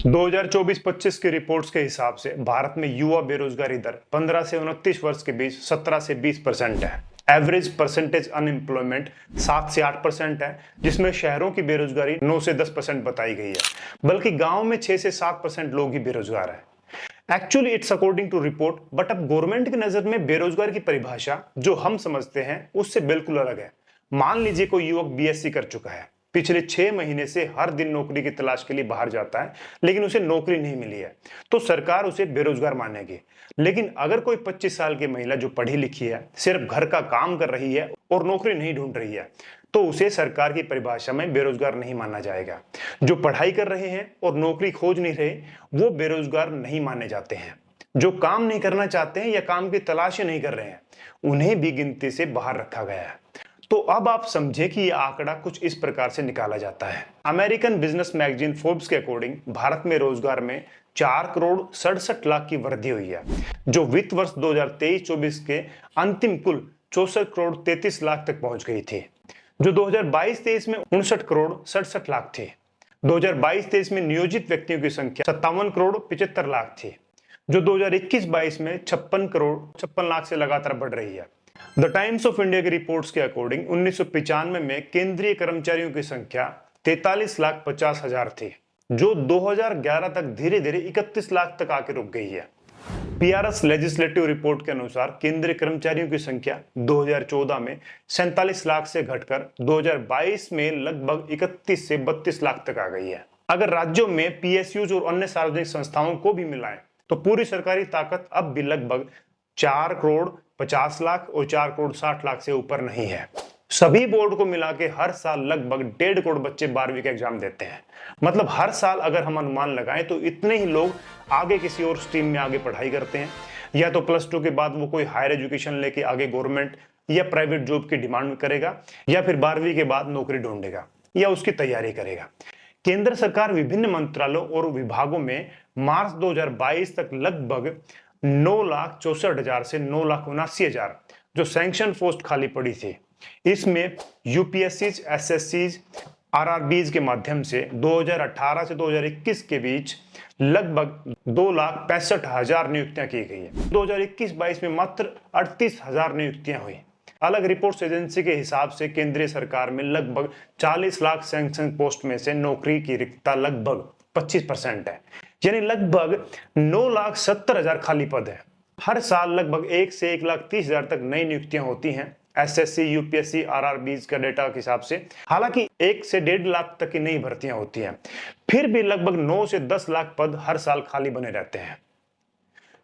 2024-25 की रिपोर्ट्स के हिसाब से भारत में युवा बेरोजगारी दर 15 से 29 वर्ष के बीच 17 से 20% है। एवरेज परसेंटेज अनएम्प्लॉयमेंट 7 से 8% है, जिसमें शहरों की बेरोजगारी 9 से 10% बताई गई है, बल्कि गांव में 6 से 7% लोग ही बेरोजगार है। Actually it's according to report, but अब गवर्नमेंट की नजर में बेरोजगार की परिभाषा जो हम समझते हैं उससे बिल्कुल अलग है। मान लीजिए कोई युवक बीएससी कर चुका है, पिछले 6 महीने से हर दिन नौकरी की तलाश के लिए बाहर जाता है, लेकिन उसे नौकरी नहीं मिली है, तो सरकार उसे बेरोजगार मानेगी। लेकिन अगर कोई 25 साल की महिला जो पढ़ी लिखी है, सिर्फ घर का काम कर रही है और नौकरी नहीं ढूंढ रही है, तो उसे सरकार की परिभाषा में बेरोजगार नहीं माना जाएगा। जो पढ़ाई कर रहे हैं और नौकरी खोज नहीं रहे, वो बेरोजगार नहीं माने जाते हैं। जो काम नहीं करना चाहते हैं या काम की तलाश नहीं कर रहे हैं, उन्हें भी गिनती से बाहर रखा गया है। तो अब आप समझे कि यह आंकड़ा कुछ इस प्रकार से निकाला जाता है। अमेरिकन बिजनेस मैगजीन फोर्ब्स के अकॉर्डिंग भारत में रोजगार में 4 करोड़ 67 लाख की वृद्धि हुई है, जो वित्त वर्ष 2023-24 के अंतिम कुल 64 करोड़ 33 लाख तक पहुंच गई थी, जो 2022-23 में 59 करोड़ 67 लाख थी। 2022-23 में नियोजित व्यक्तियों की संख्या 57 करोड़ 75 लाख थी, जो 2021-22 में 56 करोड़ 56 लाख से लगातार बढ़ रही है। द टाइम्स ऑफ इंडिया की रिपोर्ट्स के अकॉर्डिंग 1995 में केंद्रीय कर्मचारियों की संख्या 43,50,000 थी, जो 2011 तक धीरे धीरे 31 लाख तक आके रुक गई है। पीआरएस लेजिस्लेटिव रिपोर्ट के अनुसार केंद्रीय कर्मचारियों की संख्या 2014 में 47 लाख से घटकर 2022 में लगभग 31 से 32 लाख तक आ गई है। अगर राज्यों में पीएसयूज और अन्य सार्वजनिक संस्थाओं को भी मिलाएं, तो पूरी सरकारी ताकत अब भी लगभग 4 करोड़ 50 लाख और 4 करोड़ 60 लाख से ऊपर नहीं है। सभी बोर्ड को मिला के हर साल लगभग 1.5 करोड़ बच्चे 12वीं का एग्जाम देते हैं। मतलब हर साल अगर हम अनुमान लगाएं तो इतने ही लोग आगे किसी और स्ट्रीम में आगे पढ़ाई करते हैं, या तो +2 के बाद वो कोई हायर एजुकेशन लेके आगे गवर्नमेंट या प्राइवेट जॉब की डिमांड करेगा, या फिर 12वीं के बाद नौकरी ढूंढेगा या उसकी तैयारी करेगा। केंद्र सरकार विभिन्न मंत्रालयों और विभागों में मार्च 2022 तक लगभग 9,64,000 से 9,79,000 जो सैंक्शन पोस्ट खाली पड़ी थी, इसमें यूपीएससीज, एसएससीज, आरआरबीज के माध्यम से 2018 से 2021 के बीच लगभग 2,65,000 नियुक्तियां की गई है। 2021-22 में मात्र 38,000 नियुक्तियां हुई। अलग रिपोर्ट्स एजेंसी के हिसाब से केंद्रीय सरकार में लगभग 40 लाख सैंक्शन पोस्ट में से नौकरी की रिक्तता लगभग 25% है, यानी लगभग 9,70,000 खाली पद है। हर साल लगभग 1 से 1,30,000 तक नई नियुक्तियां होती हैं एसएससी, यूपीएससी, आरआरबीज का डेटा के हिसाब से। हालांकि 1 से 1.5 लाख तक की नई भर्तियां होती हैं, फिर भी लगभग 9 से 10 लाख पद हर साल खाली बने रहते हैं,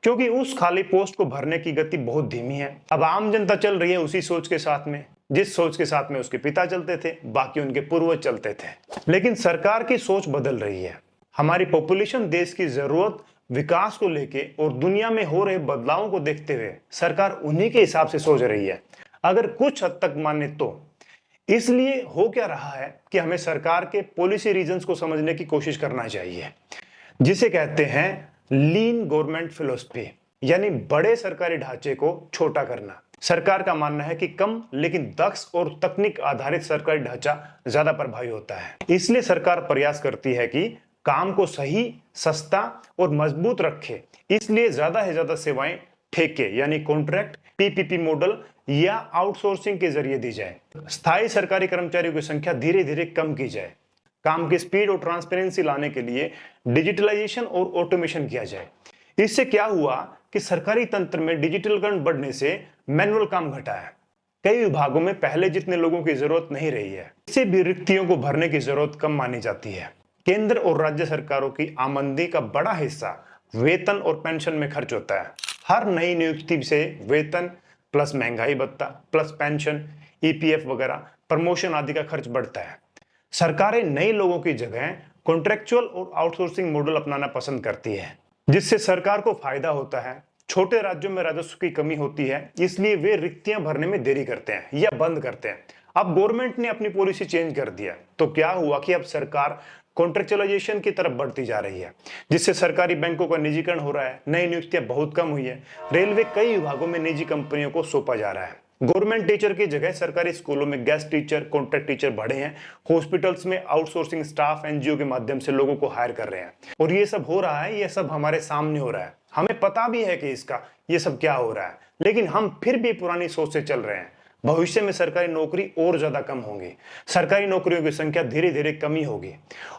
क्योंकि उस खाली पोस्ट को भरने की गति बहुत धीमी है। अब आम जनता चल रही है उसी सोच के साथ में, जिस सोच के साथ में उसके पिता चलते थे, बाकी उनके पूर्वज चलते थे। लेकिन सरकार की सोच बदल रही है। हमारी पॉपुलेशन, देश की जरूरत, विकास को लेके और दुनिया में हो रहे बदलावों को देखते हुए सरकार उन्हीं के हिसाब से सोच रही है, अगर कुछ हद तक माने तो। इसलिए हो क्या रहा है कि हमें सरकार के पॉलिसी रीजंस को समझने की कोशिश करना चाहिए, जिसे कहते हैं लीन गवर्नमेंट फिलॉसफी, यानी बड़े सरकारी ढांचे को छोटा करना। सरकार का मानना है कि कम लेकिन दक्ष और तकनीक आधारित सरकारी ढांचा ज्यादा प्रभावी होता है। इसलिए सरकार प्रयास करती है कि काम को सही, सस्ता और मजबूत रखे। इसलिए ज्यादा से ज्यादा सेवाएं ठेके यानी कॉन्ट्रैक्ट, पीपीपी मॉडल या आउटसोर्सिंग के जरिए दी जाए। स्थायी सरकारी कर्मचारियों की संख्या धीरे धीरे कम की जाए। काम की स्पीड और ट्रांसपेरेंसी लाने के लिए डिजिटलाइजेशन और ऑटोमेशन किया जाए। इससे क्या हुआ कि सरकारी तंत्र में डिजिटलीकरण बढ़ने से मैनुअल काम घटा है। कई विभागों में पहले जितने लोगों की जरूरत नहीं रही है, इससे भी रिक्तियों को भरने की जरूरत कम मानी जाती है। केंद्र और राज्य सरकारों की आमदनी का बड़ा हिस्सा वेतन और पेंशन में खर्च होता है। हर नई नियुक्ति से वेतन प्लस महंगाई भत्ता प्लस पेंशन, ईपीएफ वगैरह, प्रमोशन आदि का खर्च बढ़ता है। सरकारें नए लोगों की जगह कॉन्ट्रेक्चुअल और आउटसोर्सिंग मॉडल अपनाना पसंद करती है, जिससे सरकार को फायदा होता है। छोटे राज्यों में राजस्व की कमी होती है, इसलिए वे रिक्तियां भरने में देरी करते हैं या बंद करते हैं। अब गवर्नमेंट ने अपनी पॉलिसी चेंज कर दिया, तो क्या हुआ कि अब सरकार कॉन्ट्रेक्चुअलाइजेशन की तरफ बढ़ती जा रही है, जिससे सरकारी बैंकों का निजीकरण हो रहा है। नई नियुक्तियां बहुत कम हुई है। रेलवे कई विभागों में निजी कंपनियों को सौंपा जा रहा है। गवर्नमेंट टीचर की जगह सरकारी स्कूलों में गेस्ट टीचर, कॉन्ट्रैक्ट टीचर बढ़े हैं। हॉस्पिटल्स में आउटसोर्सिंग स्टाफ एनजीओ के माध्यम से लोगों को हायर कर रहे हैं। और ये सब हो रहा है, ये सब हमारे सामने हो रहा है, हमें पता भी है कि इसका ये सब क्या हो रहा है, लेकिन हम फिर भी पुरानी सोच से चल रहे हैं। भविष्य में सरकारी नौकरी और ज्यादा कम होंगी, सरकारी नौकरियों की संख्या धीरे धीरे कमी होगी।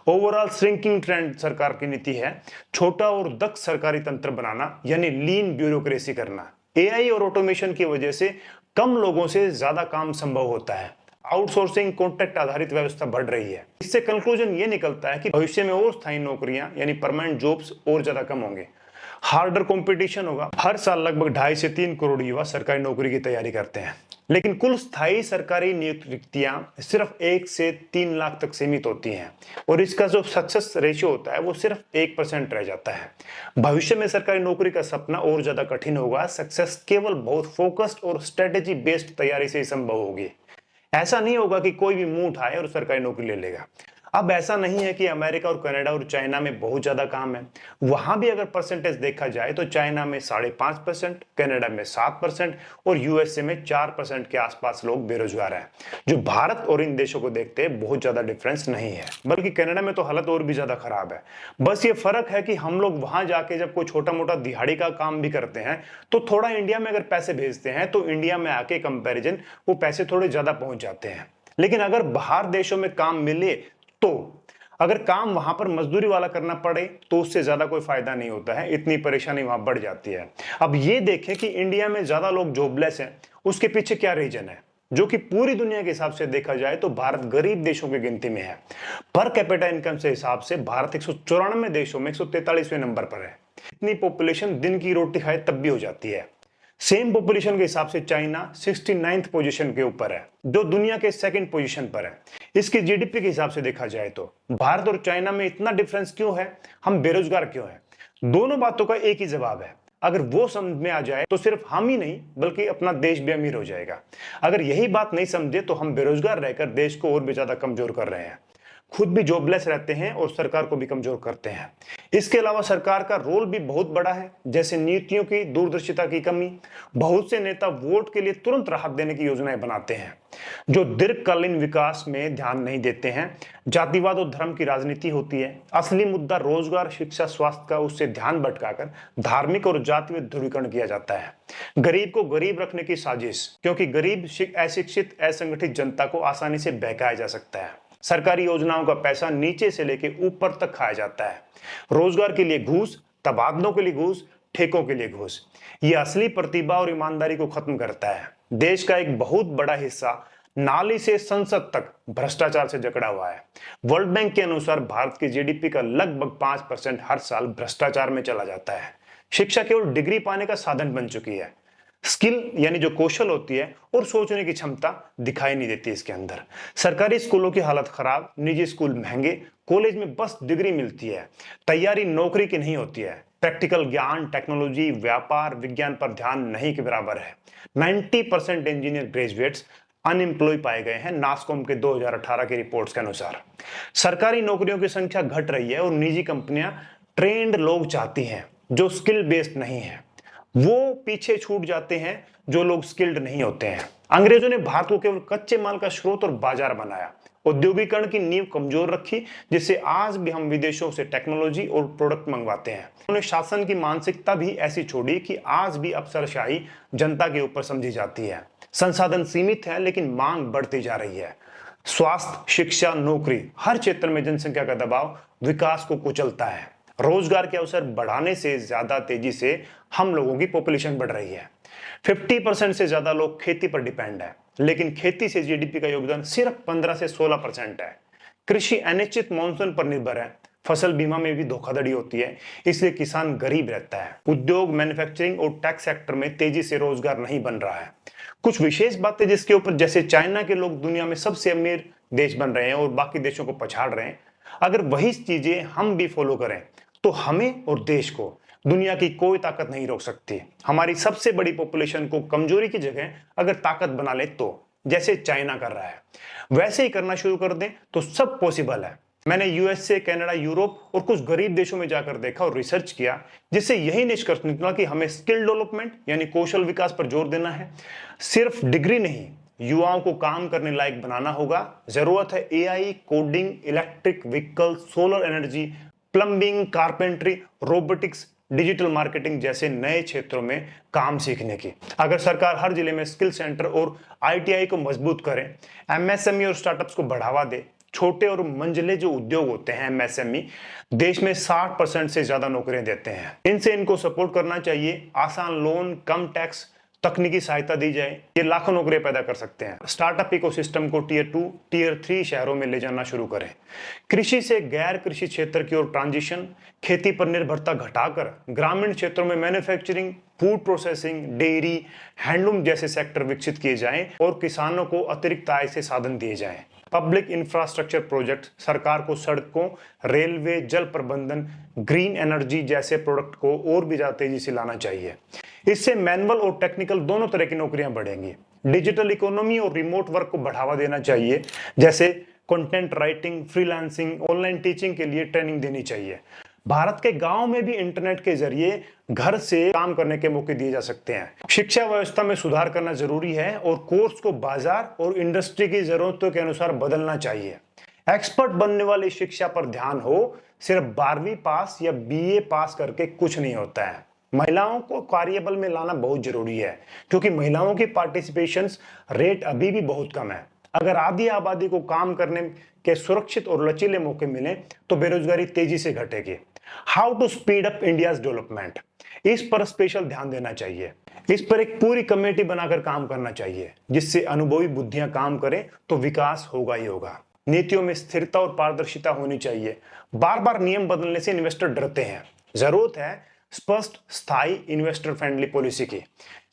ओवरऑल श्रिंकिंग ट्रेंड सरकार की नीति है, छोटा और दक्ष सरकारी तंत्र बनाना, यानी लीन ब्यूरोक्रेसी करना। एआई और ऑटोमेशन की वजह से कम लोगों से ज्यादा काम संभव होता है। आउटसोर्सिंग, कॉन्ट्रैक्ट आधारित व्यवस्था बढ़ रही है। इससे कंक्लूजन ये निकलता है कि भविष्य में और स्थायी नौकरियां यानी परमानेंट जॉब्स और ज्यादा कम होंगे, हार्डर कंपटीशन होगा। हर साल लगभग 2.5 से 3 करोड़ युवा सरकारी नौकरी की तैयारी करते हैं, लेकिन कुल स्थायी सरकारी नियुक्तियां सिर्फ 1 से 3 लाख तक सीमित होती हैं और इसका जो सक्सेस रेशियो होता है वो सिर्फ 1% रह जाता है। भविष्य में सरकारी नौकरी का सपना और ज्यादा कठिन होगा। सक्सेस केवल बहुत फोकस्ड और स्ट्रेटेजी बेस्ड तैयारी से ही संभव होगी। ऐसा नहीं होगा कि कोई भी मुंह उठाए और सरकारी नौकरी ले लेगा। अब ऐसा नहीं है कि अमेरिका और कनाडा और चाइना में बहुत ज्यादा काम है। वहां भी अगर परसेंटेज देखा जाए तो चाइना में 5.5%, कनाडा में 7% और यूएसए में 4% के आसपास लोग बेरोजगार हैं। जो भारत और इन देशों को देखते हैं बहुत ज्यादा डिफरेंस नहीं है, बल्कि कनाडा में तो हालत और भी ज्यादा खराब है। बस ये फर्क है कि हम लोग वहां जाके जब कोई छोटा मोटा दिहाड़ी का काम भी करते हैं तो थोड़ा इंडिया में अगर पैसे भेजते हैं तो इंडिया में आके कंपेरिजन वो पैसे थोड़े ज्यादा पहुंच जाते हैं। लेकिन अगर बाहर देशों में काम मिले तो अगर काम वहां पर मजदूरी वाला करना पड़े तो उससे ज्यादा कोई फायदा नहीं होता है, इतनी परेशानी वहां बढ़ जाती है। अब ये देखें कि इंडिया में ज्यादा लोग जॉबलेस हैं, उसके पीछे क्या रीजन है, जो कि पूरी दुनिया के हिसाब से देखा जाए तो भारत गरीब देशों की गिनती में है। पर कैपिटा इनकम से हिसाब से भारत 194 देशों में 143वें नंबर पर है। इतनी पॉपुलेशन दिन की रोटी खाए तब भी हो जाती है। सेम पॉपुलेशन के हिसाब से चाइना 69th पोजीशन के ऊपर है, जो दुनिया के 2nd पोजीशन पर है। इसकी जीडीपी के हिसाब से देखा जाए तो भारत और चाइना में इतना डिफरेंस क्यों है, हम बेरोजगार क्यों हैं? दोनों बातों का एक ही जवाब है। अगर वो समझ में आ जाए तो सिर्फ हम ही नहीं बल्कि अपना देश भी अमीर हो जाएगा। अगर यही बात नहीं समझे तो हम बेरोजगार रहकर देश को और भी ज्यादा कमजोर कर रहे हैं, खुद भी जॉबलेस रहते हैं और सरकार को भी कमजोर करते हैं। इसके अलावा सरकार का रोल भी बहुत बड़ा है, जैसे नीतियों की दूरदर्शिता की कमी। बहुत से नेता वोट के लिए तुरंत राहत देने की योजनाएं बनाते हैं जो दीर्घकालीन विकास में ध्यान नहीं देते हैं। जातिवाद और धर्म की राजनीति होती है। असली मुद्दा रोजगार, शिक्षा, स्वास्थ्य का उससे ध्यान भटकाकर धार्मिक और जातीय ध्रुवीकरण किया जाता है। गरीब को गरीब रखने की साजिश, क्योंकि गरीब अशिक्षित असंगठित जनता को आसानी से बहकाया जा सकता है। सरकारी योजनाओं का पैसा नीचे से लेकर ऊपर तक खाया जाता है। रोजगार के लिए घूस, तबादलों के लिए घूस, ठेकों के लिए घूस। ये असली प्रतिभा और ईमानदारी को खत्म करता है। देश का एक बहुत बड़ा हिस्सा नाली से संसद तक भ्रष्टाचार से जकड़ा हुआ है। वर्ल्ड बैंक के अनुसार भारत की जीडीपी का लगभग 5% हर साल भ्रष्टाचार में चला जाता है। शिक्षा केवल डिग्री पाने का साधन बन चुकी है। स्किल यानी जो कौशल होती है और सोचने की क्षमता दिखाई नहीं देती इसके अंदर। सरकारी स्कूलों की हालत खराब, निजी स्कूल महंगे, कॉलेज में बस डिग्री मिलती है, तैयारी नौकरी की नहीं होती है। प्रैक्टिकल ज्ञान, टेक्नोलॉजी, व्यापार, विज्ञान पर ध्यान नहीं के बराबर है। 90% इंजीनियर ग्रेजुएट्स अनएम्प्लॉय पाए गए हैं नास्कॉम के 2018 की रिपोर्ट्स के अनुसार। सरकारी नौकरियों की संख्या घट रही है और निजी कंपनियां ट्रेंड लोग चाहती हैं जो स्किल बेस्ड नहीं है। वो पीछे छूट जाते हैं जो लोग स्किल्ड नहीं होते हैं। अंग्रेजों ने भारत को केवल कच्चे माल का स्रोत और बाजार बनाया, औद्योगिकरण की नींव कमजोर रखी, जिससे आज भी हम विदेशों से टेक्नोलॉजी और प्रोडक्ट मंगवाते हैं। उन्होंने शासन की मानसिकता भी ऐसी छोड़ी कि आज भी अफसरशाही जनता के ऊपर समझी जाती है। संसाधन सीमित है लेकिन मांग बढ़ती जा रही है। स्वास्थ्य, शिक्षा, नौकरी, हर क्षेत्र में जनसंख्या का दबाव विकास को कुचलता है। रोजगार के अवसर बढ़ाने से ज्यादा तेजी से हम लोगों की पॉपुलेशन बढ़ रही है। 50% से ज्यादा लोग खेती पर डिपेंड है, लेकिन खेती से जीडीपी का योगदान सिर्फ 15 से 16% है। कृषि अनिश्चित मॉनसून पर निर्भर है। फसल बीमा में भी धोखाधड़ी होती है, इसलिए किसान गरीब रहता है। उद्योग, मैन्युफैक्चरिंग और टैक्स सेक्टर में तेजी से रोजगार नहीं बन रहा है। कुछ विशेष बातें जिसके ऊपर जैसे चाइना के लोग दुनिया में सबसे अमीर देश बन रहे हैं और बाकी देशों को पछाड़ रहे हैं, अगर वही चीजें हम भी फॉलो करें तो हमें और देश को दुनिया की कोई ताकत नहीं रोक सकती। हमारी सबसे बड़ी पॉपुलेशन को कमजोरी की जगह अगर ताकत बना ले तो, जैसे चाइना कर रहा है, वैसे ही करना शुरू कर दें तो सब पॉसिबल है। मैंने यूएसए, कनाडा, यूरोप और कुछ गरीब देशों में जाकर देखा और रिसर्च किया, जिससे यही निष्कर्ष निकला कि हमें स्किल डेवलपमेंट यानी कौशल विकास पर जोर देना है। सिर्फ डिग्री नहीं, युवाओं को काम करने लायक बनाना होगा। जरूरत है AI, coding, electric vehicle, solar energy, plumbing, carpentry, robotics, digital marketing जैसे नए क्षेत्रों में काम सीखने की। अगर सरकार हर जिले में स्किल सेंटर और आईटीआई को मजबूत करे, एमएसएमई और स्टार्टअप्स को बढ़ावा दे, छोटे और मंझले जो उद्योग होते हैं एमएसएमई देश में 60% से ज्यादा नौकरियां देते हैं। इनको सपोर्ट करना चाहिए। आसान लोन, कम टैक्स, तकनीकी सहायता दी जाए, ये लाखों नौकरियां पैदा कर सकते हैं। स्टार्टअप इकोसिस्टम को टियर 2, टियर 3 शहरों में ले जाना शुरू करें। कृषि से गैर कृषि क्षेत्र की ओर ट्रांजिशन, खेती पर निर्भरता घटाकर ग्रामीण क्षेत्रों में manufacturing, food processing, dairy, handloom जैसे सेक्टर विकसित किए जाएं और किसानों को अतिरिक्त आय से साधन दिए जाएं। पब्लिक इंफ्रास्ट्रक्चर प्रोजेक्ट, सरकार को सड़कों, रेलवे, जल प्रबंधन, ग्रीन एनर्जी जैसे प्रोडक्ट को और भी ज्यादा तेजी से लाना चाहिए। इससे मैनुअल और टेक्निकल दोनों तरह की नौकरियां बढ़ेंगी। डिजिटल इकोनॉमी और रिमोट वर्क को बढ़ावा देना चाहिए, जैसे content writing, freelancing, online teaching के लिए ट्रेनिंग देनी चाहिए। भारत के गांव में भी इंटरनेट के जरिए घर से काम करने के मौके दिए जा सकते हैं। शिक्षा व्यवस्था में सुधार करना जरूरी है और कोर्स को बाजार और इंडस्ट्री की जरूरतों के अनुसार बदलना चाहिए। एक्सपर्ट बनने वाली शिक्षा पर ध्यान हो, सिर्फ 12वीं पास या बीए पास करके कुछ नहीं होता है। महिलाओं को कार्यबल में लाना बहुत जरूरी है, क्योंकि महिलाओं की पार्टिसिपेशन रेट अभी भी बहुत कम है। अगर आधी आबादी को काम करने के सुरक्षित और लचीले मौके मिले तो बेरोजगारी तेजी से घटेगी। How to speed up India's development, इस पर स्पेशल ध्यान देना चाहिए। इस पर एक पूरी कमेटी बनाकर काम करना चाहिए, जिससे अनुभवी बुद्धियां काम करें तो विकास होगा ही होगा। नीतियों में स्थिरता और पारदर्शिता होनी चाहिए। बार बार नियम बदलने से इन्वेस्टर डरते हैं। जरूरत है स्पष्ट, स्थायी, इन्वेस्टर फ्रेंडली पॉलिसी की।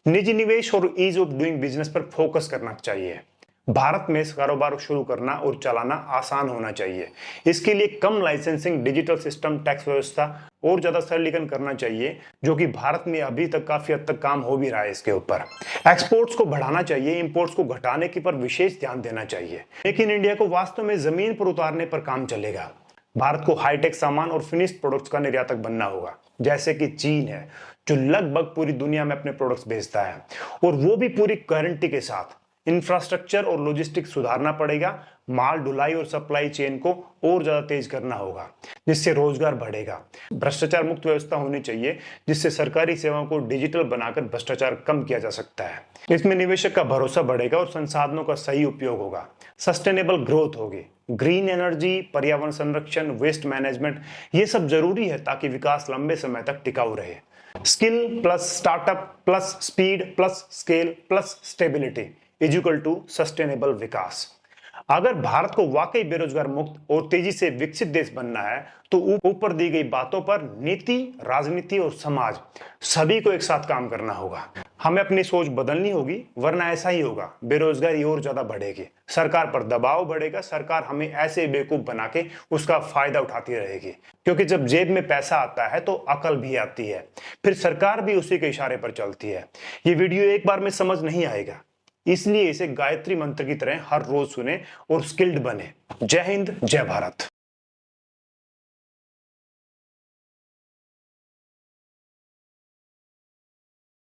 निजी निवेश और ईज ऑफ डूइंग बिजनेस पर फोकस करना चाहिए। भारत में कारोबार शुरू करना और चलाना आसान होना चाहिए। इसके लिए कम लाइसेंसिंग, डिजिटल सिस्टम, टैक्स व्यवस्था और ज्यादा सरलीकरण करना चाहिए, जो कि भारत में अभी तक काफी हद तक काम हो भी रहा है। इसके ऊपर एक्सपोर्ट्स को बढ़ाना चाहिए, इंपोर्ट्स को घटाने की पर विशेष ध्यान देना चाहिए। लेकिन इंडिया को वास्तव में जमीन पर उतारने पर काम चलेगा। भारत को हाईटेक सामान और फिनिश्ड प्रोडक्ट्स का निर्यातक बनना होगा, जैसे कि चीन है, जो लगभग पूरी दुनिया में अपने प्रोडक्ट्स बेचता है, और वो भी पूरी गारंटी के साथ। इंफ्रास्ट्रक्चर और लॉजिस्टिक्स सुधारना पड़ेगा। माल ढुलाई और सप्लाई चेन को और ज्यादा तेज करना होगा, जिससे रोजगार बढ़ेगा। भ्रष्टाचार मुक्त व्यवस्था होनी चाहिए, जिससे सरकारी सेवाओं को डिजिटल बनाकर भ्रष्टाचार कम किया जा सकता है। इसमें निवेशक का भरोसा बढ़ेगा और संसाधनों का सही उपयोग होगा। सस्टेनेबल ग्रोथ होगी। ग्रीन एनर्जी, पर्यावरण संरक्षण, वेस्ट मैनेजमेंट, ये सब जरूरी है ताकि विकास लंबे समय तक टिकाऊ रहे। Skill plus startup plus speed plus scale plus stability is equal to sustainable विकास। अगर भारत को वाकई बेरोजगार मुक्त और तेजी से विकसित देश बनना है तो ऊपर दी गई बातों पर नीति, राजनीति और समाज सभी को एक साथ काम करना होगा। हमें अपनी सोच बदलनी होगी, वरना ऐसा ही होगा, बेरोजगारी और ज्यादा बढ़ेगी, सरकार पर दबाव बढ़ेगा, सरकार हमें ऐसे बेवकूफ बना के उसका फायदा उठाती रहेगी। क्योंकि जब जेब में पैसा आता है तो अकल भी आती है, फिर सरकार भी उसी के इशारे पर चलती है। ये वीडियो एक बार में समझ नहीं आएगा, इसलिए इसे गायत्री मंत्र की तरह हर रोज सुने और स्किल्ड बने। जय हिंद, जय भारत।